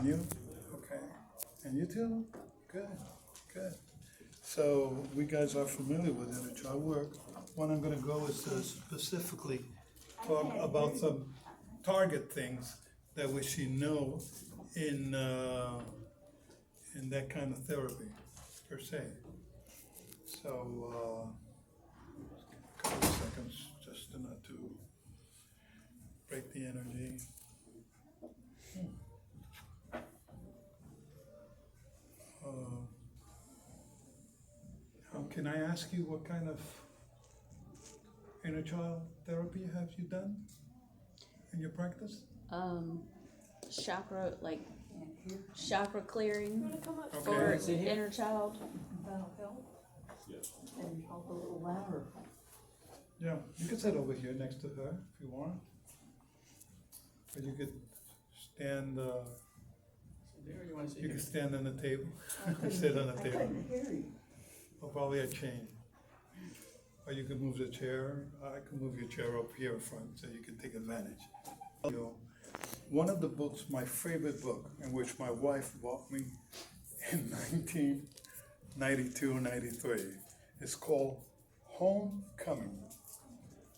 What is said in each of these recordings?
And you? Okay. And you too? Good, good. So we guys are familiar with inner child work. What I'm gonna go is to specifically talk about some target things that we should know in that kind of therapy, per se. So, a couple of seconds, just not to break the energy. Can I ask you what kind of inner child therapy have you done in your practice? Chakra, like chakra clearing Okay. for inner child. That'll help. And help a little louder. Yeah, you could sit over here next to her if you want. Or you could stand, you could stand on the table, sit on the I table. couldn't hear you. Or probably a chain. Or you could move the chair, I could move your chair up here in front so you can take advantage. You know, one of the books, my favorite book, in which my wife bought me in 1992, 93, is called Homecoming.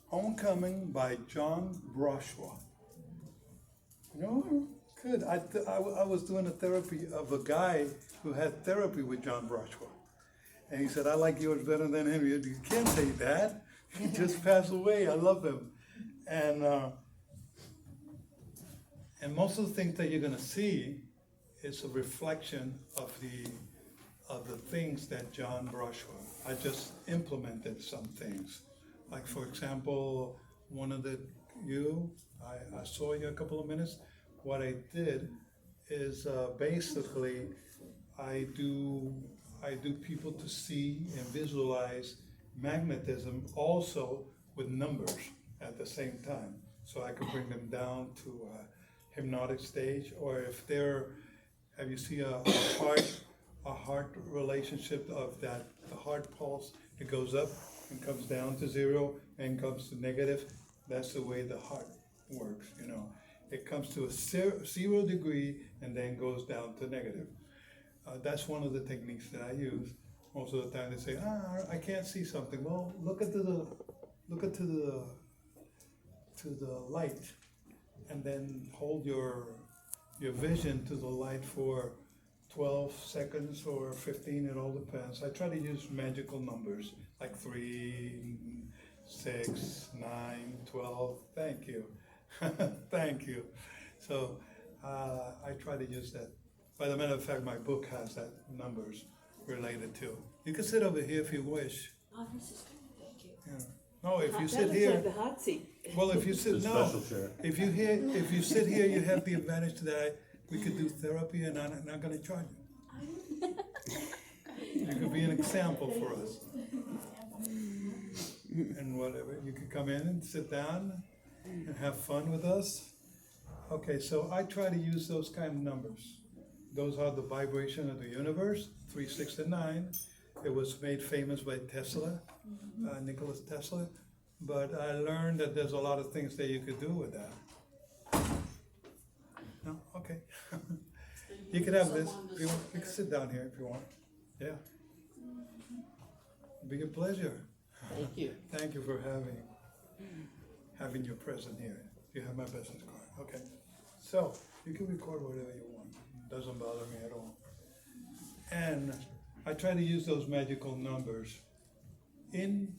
Homecoming by John Brashwa. No, good. I was doing a therapy of a guy who had therapy with John Brashwa. And he said, I like yours better than him. You can't say that. He just passed away. I love him. And most of the things that you're gonna see is a reflection of the things that John Brashwa. I just implemented some things. Like for example, I saw you a couple of minutes. What I did is basically I do people to see and visualize magnetism also with numbers at the same time. So I can bring them down to a hypnotic stage, or if have you seen a heart relationship of that, the heart pulse, it goes up and comes down to zero and comes to negative. That's the way the heart works, you know. It comes to a 0 degree and then goes down to negative. That's one of the techniques that I use. Most of the time they say, I can't see something. Well, look to the light, and then hold your vision to the light for 12 seconds or 15, it all depends. I try to use magical numbers, like 3, 6, 9, 12, thank you. Thank you. So I try to use that. By the matter of fact, my book has that numbers related to. You can sit over here if you wish. Oh, this is good, thank you. Yeah. No, if you That sit looks here, like the hot seat. well, if you sit, It's a no. special chair. If you sit here, you have the advantage that we could do therapy and I'm not gonna charge you. You could be an example for us. And whatever, you could come in and sit down and have fun with us. Okay, so I try to use those kind of numbers. Those are the vibration of the universe, 3, 6, and 9. It was made famous by Tesla, Nikola Tesla. But I learned that there's a lot of things that you could do with that. No? Okay. You can have this. If you want, you can sit down here if you want. Yeah. Be a pleasure. Thank you. Thank you for having your present here. You have my business card. Okay. So you can record whatever you want. Doesn't bother me at all. And I try to use those magical numbers. In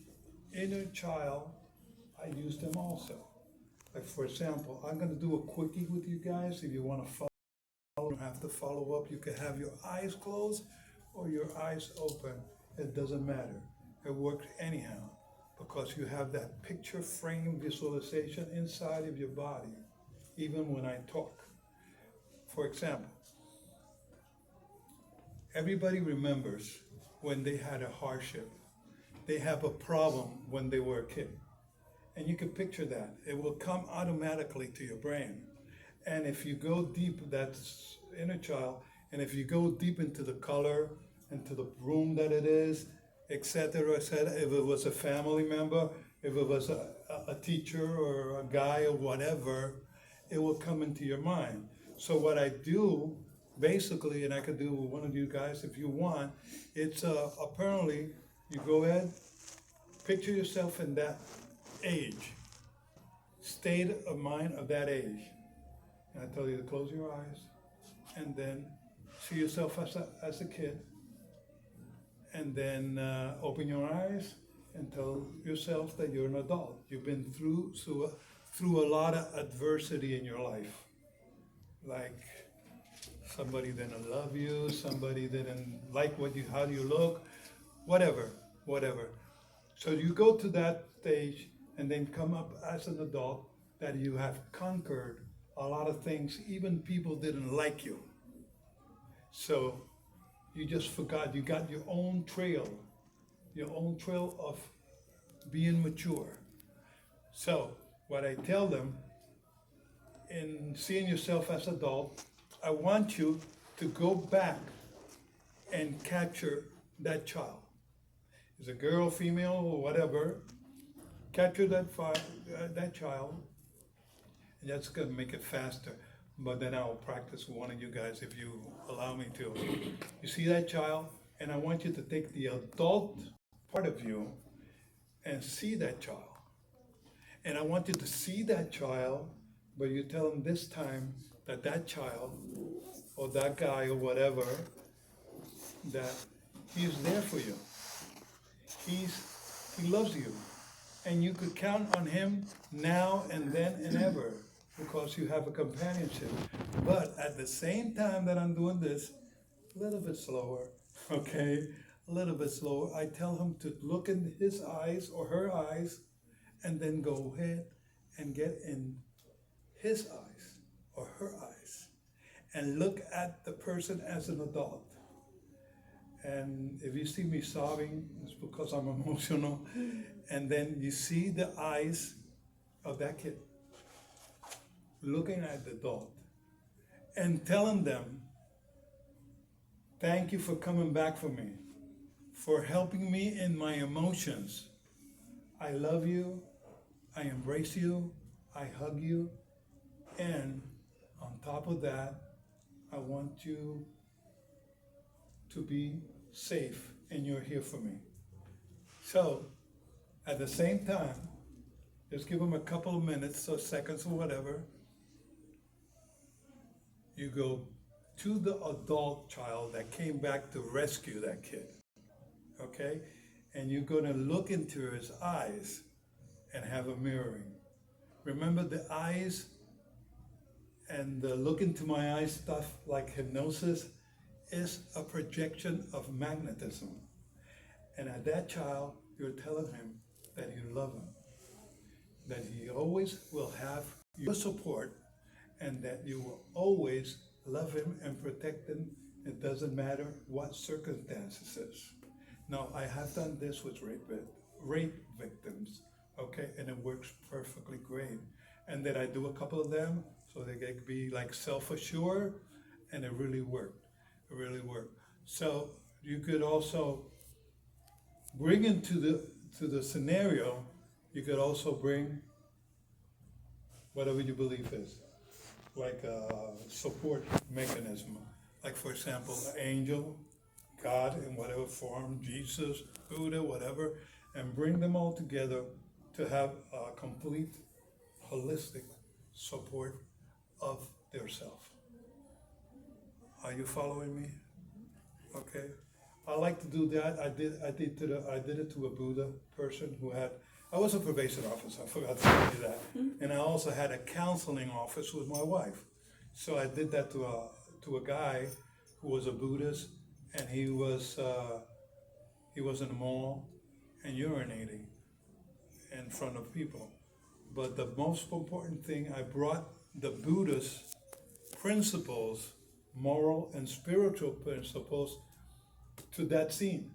inner child, I use them also. Like for example, I'm gonna do a quickie with you guys. If you wanna follow, you don't have to follow up. You can have your eyes closed or your eyes open. It doesn't matter. It works anyhow because you have that picture frame visualization inside of your body, even when I talk. For example, everybody remembers when they had a hardship. They have a problem when they were a kid. And you can picture that. It will come automatically to your brain. And if you go deep, that's inner child, and if you go deep into the color, into the room that it is, etc., etc., if it was a family member, if it was a teacher or a guy or whatever, it will come into your mind. So what I do basically, and I could do with one of you guys if you want, it's apparently, you go ahead, picture yourself in that age, state of mind of that age. And I tell you to close your eyes and then see yourself as a kid. And then open your eyes and tell yourself that you're an adult. You've been through a lot of adversity in your life. Like somebody didn't love you, somebody didn't like how you look, whatever. So you go to that stage and then come up as an adult that you have conquered a lot of things, even people didn't like you. So you just forgot, you got your own trail of being mature. So what I tell them, in seeing yourself as adult, I want you to go back and capture that child. It's a girl, female, or whatever. Capture that child, and that's gonna make it faster. But then I'll practice with one of you guys if you allow me to. You see that child, and I want you to take the adult part of you and see that child. And I want you to see that child, but you tell them this time that that child or that guy or whatever, that he's there for you. He loves you. And you could count on him now and then and ever because you have a companionship. But at the same time that I'm doing this, a little bit slower, okay? A little bit slower. I tell him to look in his eyes or her eyes and then go ahead and get in his eyes or her eyes and look at the person as an adult. And if you see me sobbing, it's because I'm emotional. And then you see the eyes of that kid looking at the adult and telling them, thank you for coming back for me, for helping me in my emotions. I love you, I embrace you, I hug you, and on top of that, I want you to be safe and you're here for me. So, at the same time, just give them a couple of minutes or seconds or whatever. You go to the adult child that came back to rescue that kid, okay? And you're gonna look into his eyes and have a mirroring. Remember the eyes and the look into my eyes stuff like hypnosis is a projection of magnetism. And at that child, you're telling him that you love him, that he always will have your support, and that you will always love him and protect him. It doesn't matter what circumstances is. Now, I have done this with rape victims, okay, and it works perfectly great. And then I do a couple of them so they can be like self-assured, and it really worked. It really worked. So you could also bring into the scenario, you could also bring whatever you believe is, like a support mechanism. Like for example, an angel, God in whatever form, Jesus, Buddha, whatever, and bring them all together to have a complete, holistic support of their self. Are you following me? Okay. I like to do that. I did it to a Buddha person who had. I was a probation officer. I forgot to tell you that. And I also had a counseling office with my wife. So I did that to a guy who was a Buddhist, and he was in the mall and urinating in front of people. But the most important thing, I brought the Buddhist principles, moral and spiritual principles, to that scene.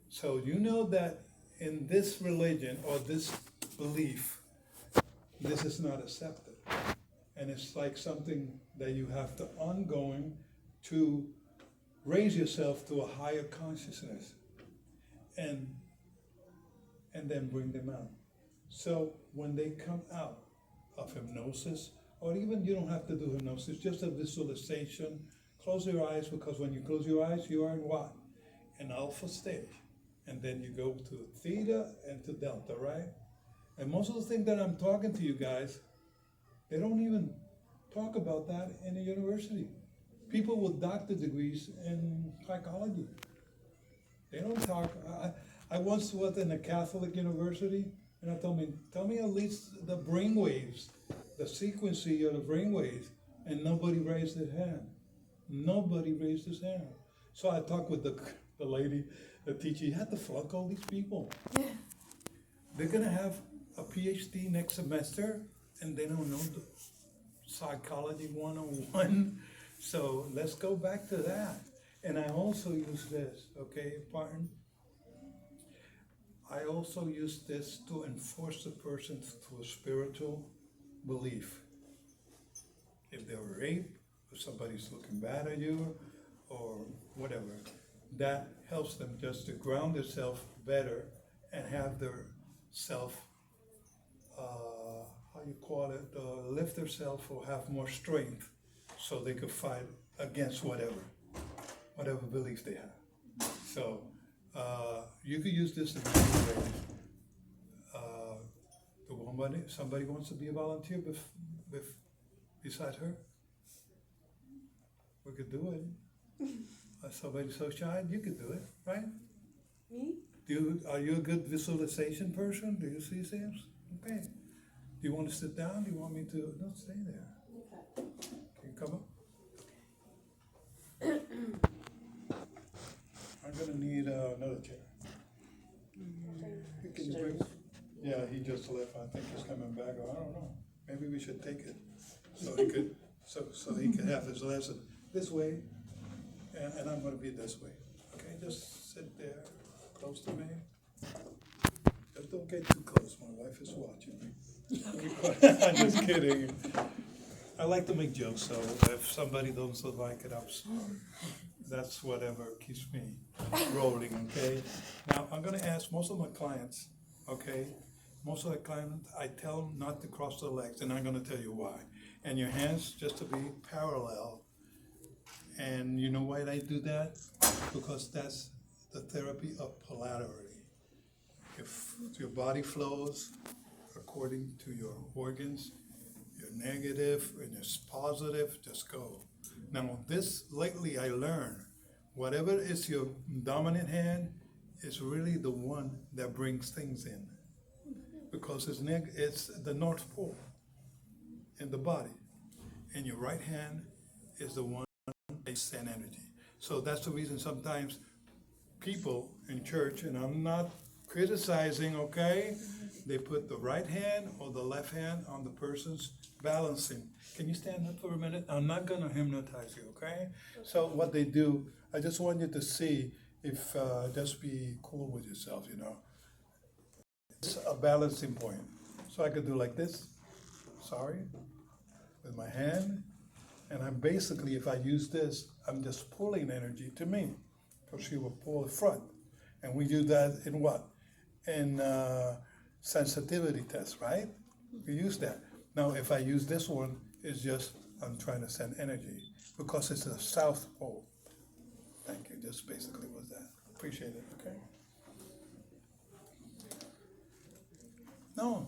So you know that in this religion or this belief, this is not accepted. And it's like something that you have to ongoing to raise yourself to a higher consciousness and then bring them out. So when they come out of hypnosis, or even you don't have to do hypnosis, just a visualization, close your eyes, because when you close your eyes, you are in what? An alpha stage. And then you go to theta and to delta, right? And most of the things that I'm talking to you guys, they don't even talk about that in the university. People with doctor degrees in psychology, they don't talk. I once was in a Catholic university, and I told me, tell me at least the brain waves, the sequencing of the brain waves, and nobody raised their hand. Nobody raised his hand. So I talked with the lady, the teacher. You had to flunk all these people. They're gonna have a PhD next semester, and they don't know the psychology 101. So let's go back to that. And I also use this, okay, pardon? I also use this to enforce the person to a spiritual belief. If they're raped, if somebody's looking bad at you, or whatever, that helps them just to ground themselves better and have their self, how you call it, lift themselves or have more strength so they could fight against whatever belief they have. So you could use this in many ways. Somebody wants to be a volunteer beside her? We could do it. Somebody so shy, you could do it, right? Me? Are you a good visualization person? Do you see things? Okay. Do you want to sit down? Do you want me to? No, stay there. Okay. Can you come up? I'm gonna need another chair. Can you bring? Yeah, he just left. I think he's coming back. Or I don't know. Maybe we should take it so he could so he could have his lesson this way, and I'm gonna be this way. Okay, just sit there, close to me. Just don't get too close. My wife is watching me. I'm just kidding. I like to make jokes, so if somebody doesn't like it, I'm sorry. That's whatever keeps me rolling, okay? Now, I'm gonna ask most of my clients, okay? Most of the clients, I tell them not to cross their legs, and I'm gonna tell you why. And your hands just to be parallel. And you know why I do that? Because that's the therapy of polarity. If your body flows according to your organs, you're negative and you're positive, just go. Now this, lately I learned, whatever is your dominant hand is really the one that brings things in. Because it's the North Pole in the body. And your right hand is the one that sends energy. So that's the reason sometimes people in church, and I'm not criticizing, okay? They put the right hand or the left hand on the person's balancing. Can you stand up for a minute? I'm not gonna hypnotize you, okay? So what they do, I just want you to see if, just be cool with yourself, you know. It's a balancing point. So I could do like this, with my hand. And I'm basically, if I use this, I'm just pulling energy to me, because she will pull the front. And we do that in what? In sensitivity tests, right? We use that. Now, if I use this one, it's just, I'm trying to send energy, because it's a South Pole. Thank you, just basically was that. Appreciate it, okay? No,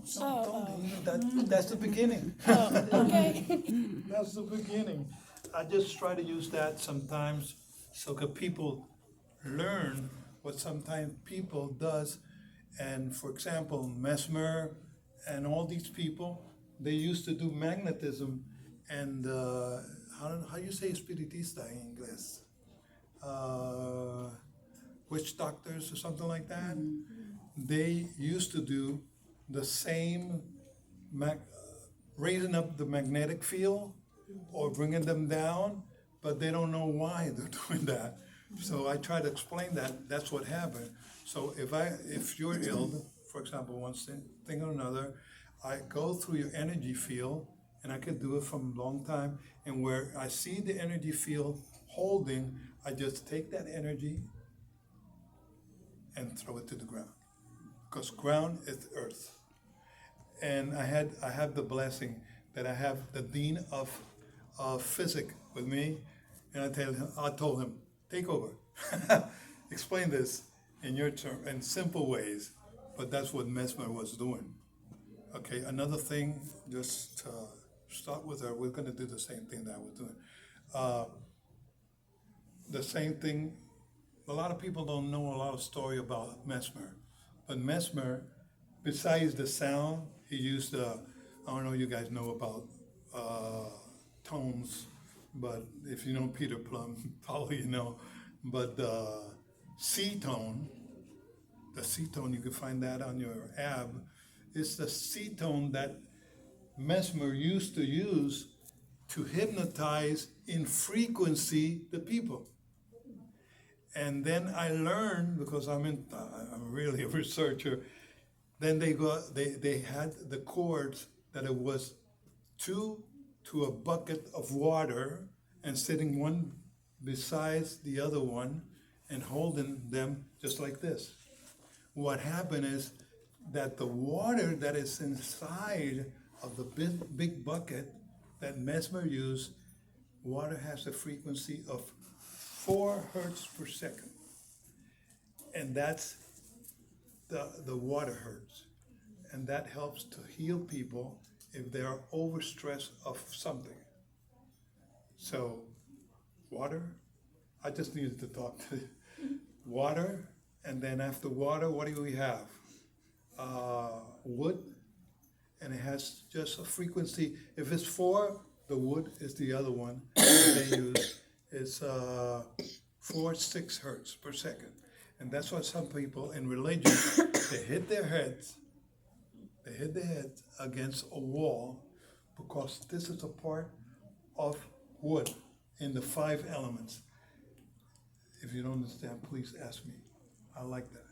that's the beginning. Okay. That's the beginning. I just try to use that sometimes so that people learn what sometimes people does. And for example, Mesmer and all these people, they used to do magnetism and how you say espiritista in English? Witch doctors or something like that. They used to do the same raising up the magnetic field or bringing them down, but they don't know why they're doing that. So I try to explain that that's what happened. So if you're ill, for example, one thing or another, I go through your energy field, and I could do it from a long time, and where I see the energy field holding, I just take that energy and throw it to the ground. Because ground is earth. And I have the blessing that I have the dean of physics with me, And I told him, take over. Explain this in your term, in simple ways. But that's what Mesmer was doing. Okay, another thing, just start with her. We're going to do the same thing that I was doing. The same thing. A lot of people don't know a lot of story about Mesmer, but Mesmer, besides the sound, he used I don't know. You guys know about tones, but if you know Peter Plum, probably you know. But the C tone, you can find that on your ab. It's the C tone that Mesmer used to use to hypnotize in frequency the people. And then I learned, because I'm really a researcher. Then they had the chords that it was 2 to a bucket of water, and sitting one besides the other one and holding them just like this. What happened is that the water that is inside of the big bucket that Mesmer used, water has a frequency of 4 hertz per second. And that's the water hertz. And that helps to heal people if they are overstressed of something. So, water, I just needed to talk to water, and then after water, what do we have? Wood, and it has just a frequency. If it's 4, the wood is the other one that they use. It's 4-6 hertz per second. And that's why some people in religion, they hit their heads against a wall, because this is a part of wood in the 5 elements. If you don't understand, please ask me. I like that.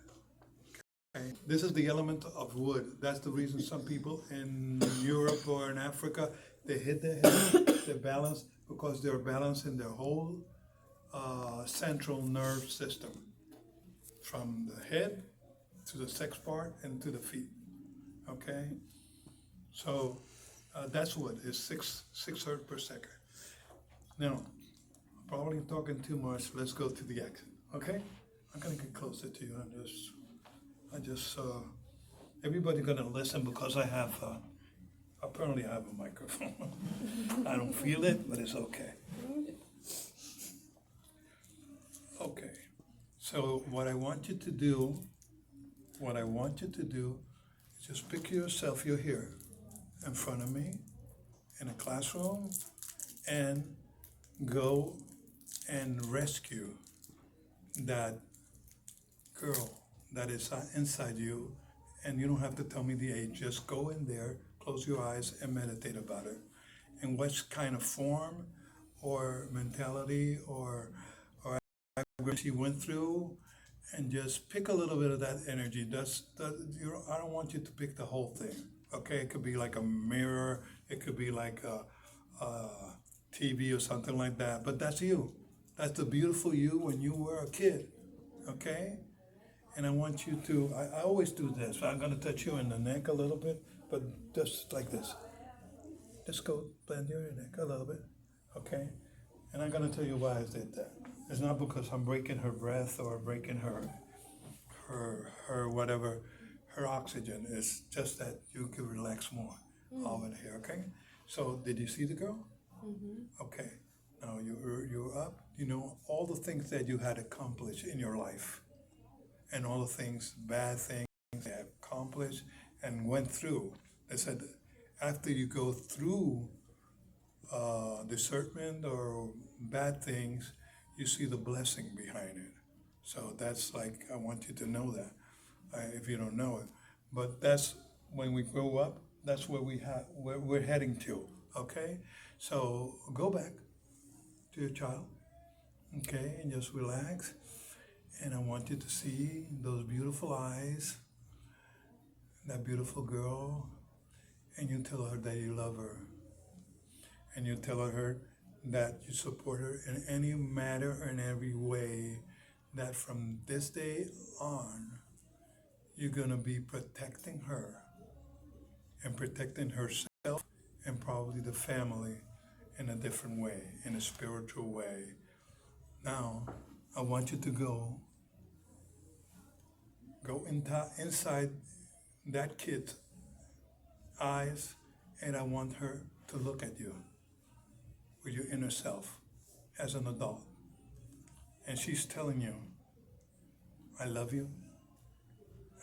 Okay. This is the element of wood. That's the reason some people in Europe or in Africa, they hit their head, they balance, because they're balancing their whole central nerve system, from the head to the sex part and to the feet. Okay? So that's wood. It's 6 hertz per second. Now, I'm probably talking too much. Let's go to the action. Okay? I'm gonna get closer to you. Everybody's gonna listen, because apparently I have a microphone. I don't feel it, but it's okay. Okay. So what I want you to do is just picture yourself, you're here in front of me in a classroom, and go and rescue that girl that is inside you. And you don't have to tell me the age. Just go in there, close your eyes, and meditate about it. And what kind of form or mentality or she went through, and just pick a little bit of that energy. I don't want you to pick the whole thing. Okay, it could be like a mirror, it could be like a TV or something like that. But that's you. That's the beautiful you when you were a kid. Okay? And I want you to, I always do this. I'm going to touch you in the neck a little bit, but just like this. Just go blend your neck a little bit. Okay? And I'm going to tell you why I did that. It's not because I'm breaking her breath or breaking her whatever, her oxygen. It's just that you can relax more over here, okay? So, did you see the girl? Mm-hmm. Okay. Now you're up. You know all the things that you had accomplished in your life, and all the things, bad things you have accomplished and went through. They said after you go through discernment or bad things, you see the blessing behind it. So that's like, I want you to know that, if you don't know it. But that's when we grow up, that's where we're heading to, okay? So go back to your child, okay, and just relax. And I want you to see those beautiful eyes, that beautiful girl, and you tell her that you love her. And you tell her that you support her in any matter and every way, that from this day on, you're going to be protecting her and protecting herself and probably the family in a different way, in a spiritual way, Now, I want you to go inside that kid's eyes, and I want her to look at you with your inner self as an adult. And she's telling you, I love you,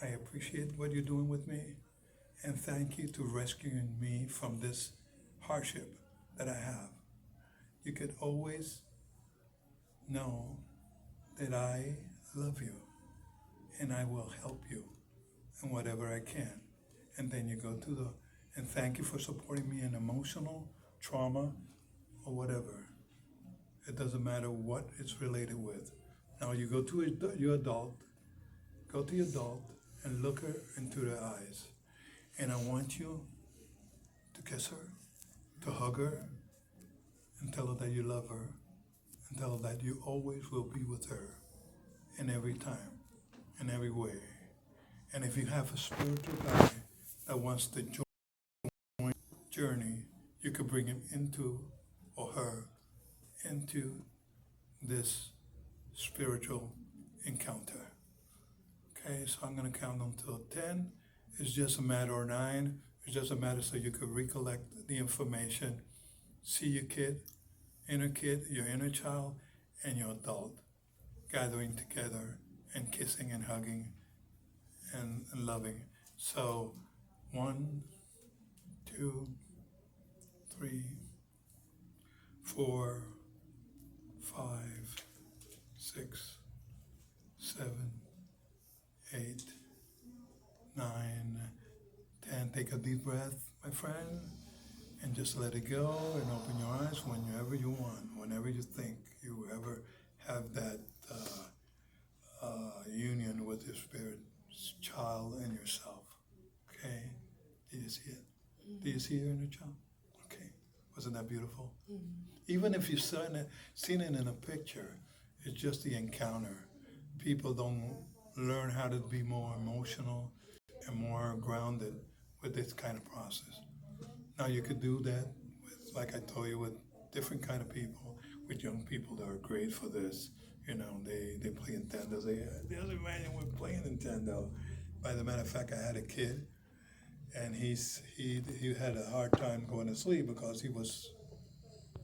I appreciate what you're doing with me, and thank you to rescuing me from this hardship that I have. You could always know that I love you and I will help you in whatever I can. And then you go to and thank you for supporting me in emotional trauma or whatever. It doesn't matter what it's related with. Now you go to your adult, and look her into the eyes. And I want you to kiss her, to hug her, and tell her that you love her, and tell her that you always will be with her in every time, in every way. And if you have a spiritual guy that wants to join journey, you could bring him into, or her, into this spiritual encounter. Okay, so I'm gonna count until 10. It's just a matter, or 9. It's just a matter so you could recollect the information, see your kid, your inner child, and your adult gathering together and kissing and hugging and loving. So 1, 2, 3, 4, 5, 6, 7, 8, 9, 10. Take a deep breath, my friend, and just let it go and open your eyes whenever you want, whenever you think you ever have that union with your spirit child and yourself. Okay? Do you see it? Do you see your inner child? Okay. Wasn't that beautiful? Even if you've seen it in a picture, it's just the encounter. People don't learn how to be more emotional and more grounded with this kind of process. Now you could do that with, like I told you, with different kind of people, with young people that are great for this. You know, they play Nintendo. The other man was playing Nintendo. By the matter of fact, I had a kid, and he had a hard time going to sleep because he was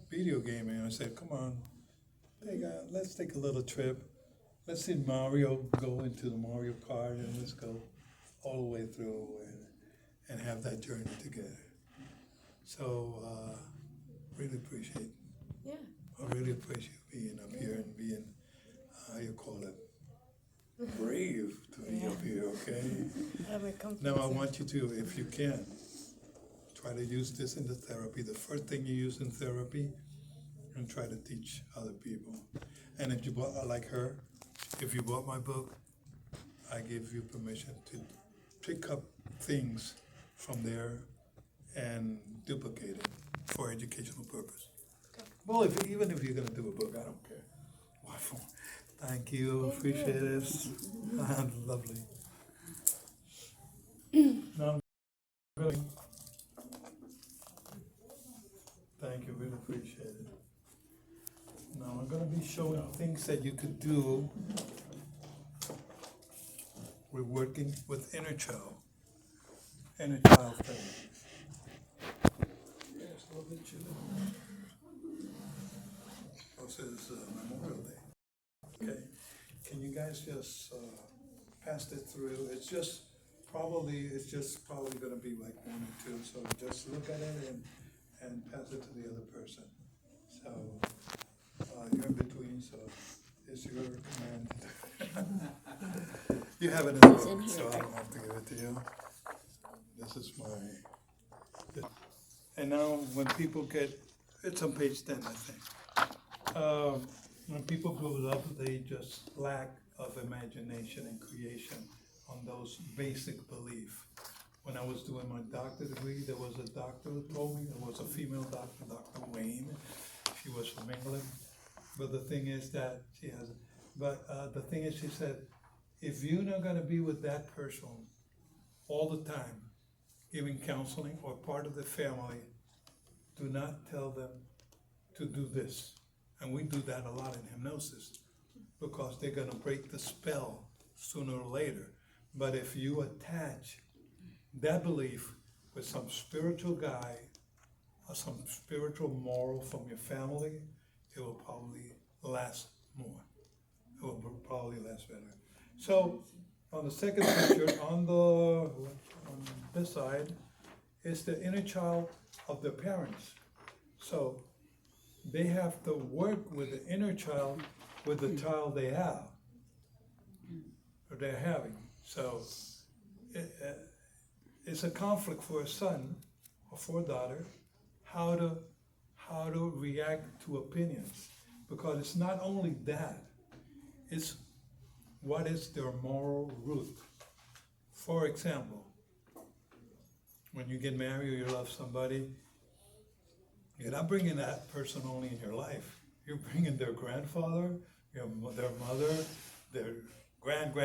video gaming. And I said, "Come on, let's take a little trip. Let's see Mario go into the Mario Kart, and let's go all the way through and have that journey together." So really appreciate. Yeah. I really appreciate being up here and being, how you call it, brave to be up here, okay? Now I want you to, if you can, try to use this in the therapy, the first thing you use in therapy, and try to teach other people. And if you bought, like her, if you bought my book, I give you permission to pick up things from there and duplicate it for educational purpose. Well, even if you're gonna do a book, I don't care. Wonderful. Thank you, appreciate it. Lovely. Now, really, thank you, really appreciate it. Now I'm gonna be showing things that you could do with working with inner child thing. Yes, a little bit chilly. This is Memorial Day. Okay, can you guys just pass it through? It's just probably gonna be like 1 or 2, so just look at it and pass it to the other person. So you're in between, so it's your command. You have it in the book, so I don't have to give it to you. This is and now when people it's on page 10, I think. When people grow up, they just lack of imagination and creation on those basic beliefs. When I was doing my doctorate degree, there was a doctor who told me, there was a female doctor, Dr. Wayne. She was from England. But the thing is that she said, if you're not gonna be with that person all the time, giving counseling or part of the family, do not tell them to do this. And we do that a lot in hypnosis because they're gonna break the spell sooner or later. But if you attach that belief with some spiritual guy or some spiritual moral from your family, it will probably last more. It will probably last better. So on the second picture, on this side, is the inner child of the parents. So they have to work with the inner child with the child they have, or they're having. So it's a conflict for a son or for a daughter, how to react to opinions. Because it's not only that, it's what is their moral root. For example, when you get married or you love somebody, you're not bringing that person only in your life. You're bringing their grandfather, their mother, their grand,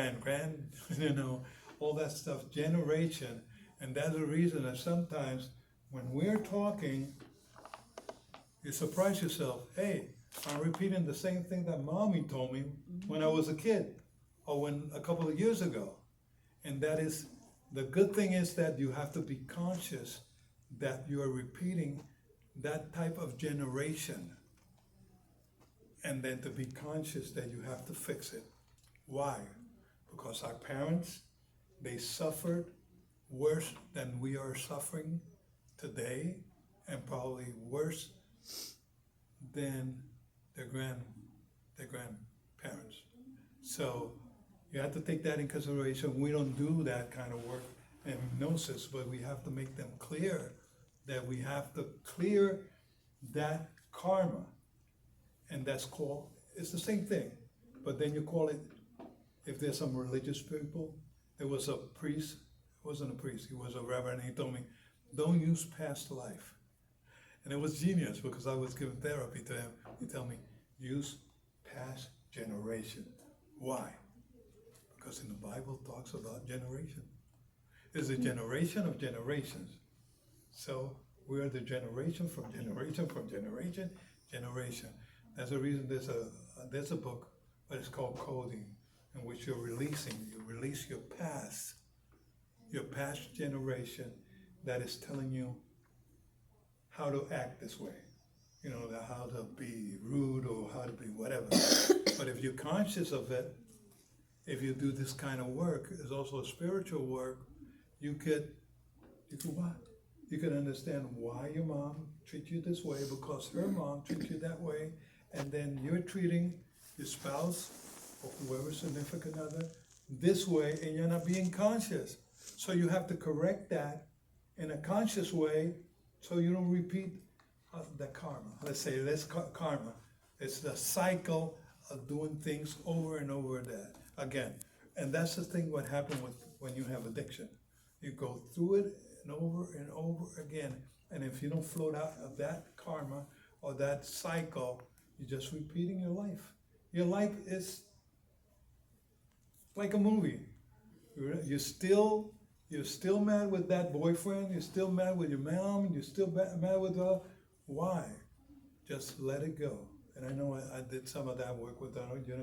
all that stuff, generation. And that's the reason that sometimes when we're talking, you surprise yourself, hey, I'm repeating the same thing that mommy told me when I was a kid, or a couple of years ago. And that is, the good thing is that you have to be conscious that you are repeating that type of generation. And then to be conscious that you have to fix it. Why? Because our parents, they suffered worse than we are suffering today, and probably worse than their grandparents. So you have to take that in consideration. We don't do that kind of work in hypnosis, but we have to make them clear that we have to clear that karma. And that's called, it's the same thing, but then you call it, if there's some religious people, there was a priest, it wasn't a priest, he was a reverend, and he told me, don't use past life. And it was genius because I was giving therapy to him. He told me, use past generation. Why? Because in the Bible it talks about generation. It's a generation of generations. So we are the generation from generation from generation. That's the reason there's a book, but it's called Coding, in which you release your past generation that is telling you how to act this way, how to be rude or how to be whatever. But if you're conscious of it, if you do this kind of work, it's also a spiritual work, you could what? You could understand why your mom treats you this way because her mom treats you that way, and then you're treating your spouse or whoever significant other this way, and you're not being conscious. So you have to correct that in a conscious way so you don't repeat the karma. Let's say that's karma. It's the cycle of doing things over and over again. And that's the thing what happens when you have addiction. You go through it and over again. And if you don't float out of that karma or that cycle, you're just repeating your life. Your life is like a movie. You're still mad with that boyfriend, you're still mad with your mom, you're still mad with why? Just let it go. And I know I did some of that work with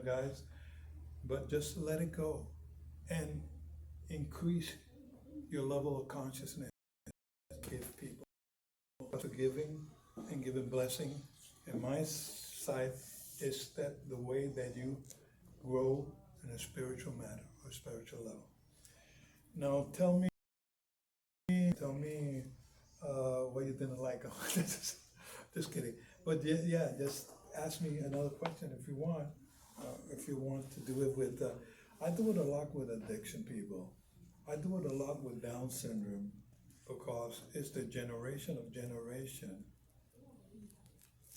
guys, but just let it go and increase your level of consciousness. Give people forgiving and giving blessing. And my side is that the way that you grow in a spiritual matter or spiritual level. Now tell me what you didn't like. Just kidding. But yeah, just ask me another question if you want. If you want to do it with, I do it a lot with addiction people. I do it a lot with Down syndrome because it's the generation of generation.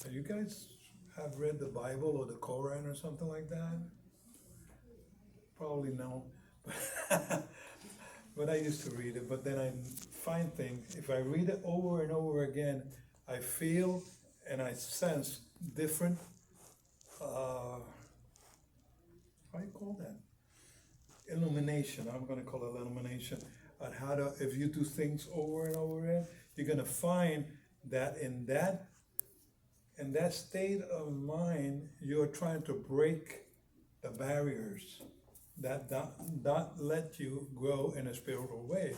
You guys have read the Bible or the Quran or something like that? Probably no. But I used to read it, but then I find things, if I read it over and over again, I feel and I sense different, how do you call that? Illumination, I'm gonna call it illumination, on how to, if you do things over and over again, you're gonna find that in that in that state of mind, you're trying to break the barriers that not let you grow in a spiritual way.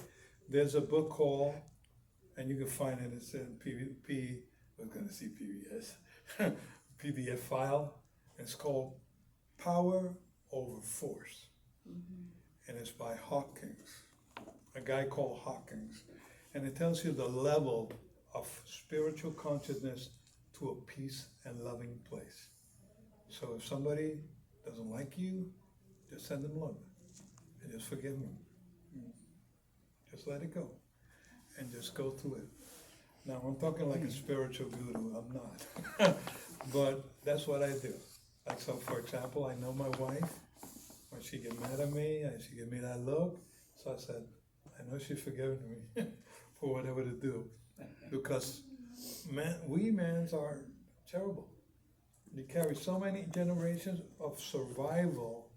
There's a book called, and you can find it, it's in I was gonna see PBS, PDF file. It's called Power Over Force. And it's by Hawkins, a guy called Hawkins. And it tells you the level of spiritual consciousness to a peace and loving place. So if somebody doesn't like you, just send them love and just forgive them. Just let it go and just go through it. Now, I'm talking like a spiritual guru, I'm not. But that's what I do. Like, so for example, I know my wife, when she get mad at me, and she give me that look, so I said, I know she's forgiven me for whatever to do. Because we men are terrible. You carry so many generations of survival,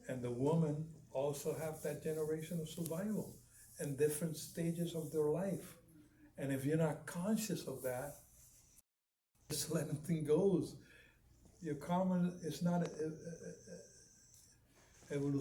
and the woman also have that generation of survival in different stages of their life. And if you're not conscious of that, just letting things goes. Your karma is not evolution.